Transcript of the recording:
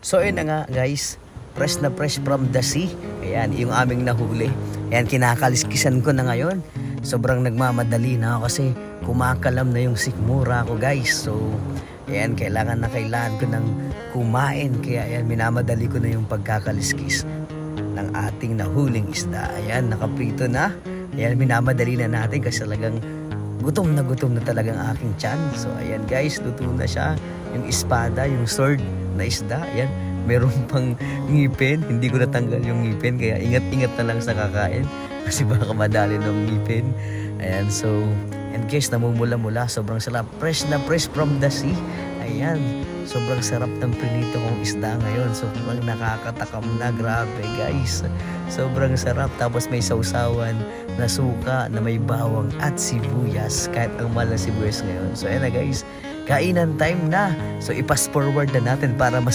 So ayun na nga guys, fresh na fresh from the sea. Ayan, yung aming nahuli. Ayan, kinakaliskisan ko na ngayon. Sobrang nagmamadali na ako kasi kumakalam na yung sikmura ko guys. So ayan, kailangan ko ng kumain. Kaya ayan, minamadali ko na yung pagkakaliskis ng ating nahuling isda. Ayan, nakaprito na. Ayan, minamadali na natin kasi talagang gutom na talagang aking tiyan. So ayan guys, luto na siya. Yung espada, yung sword na isda. Ayan, meron pang ngipin. Hindi ko natanggal yung ngipin. Kaya ingat-ingat na lang sa kakain. Kasi baka madali ng ngipin. Ayan, so and guys, namumula-mula. Sobrang sarap. Fresh na fresh from the sea. Ayan, sobrang sarap ng prinito kong isda ngayon. Sobrang nakakatakam na. Grabe guys. Sobrang sarap. Tapos may sausawan na suka na may bawang at sibuyas. Kahit ang mahal na sibuyas ngayon. So ayan na guys, kainan time na. So i-fast forward na natin para mas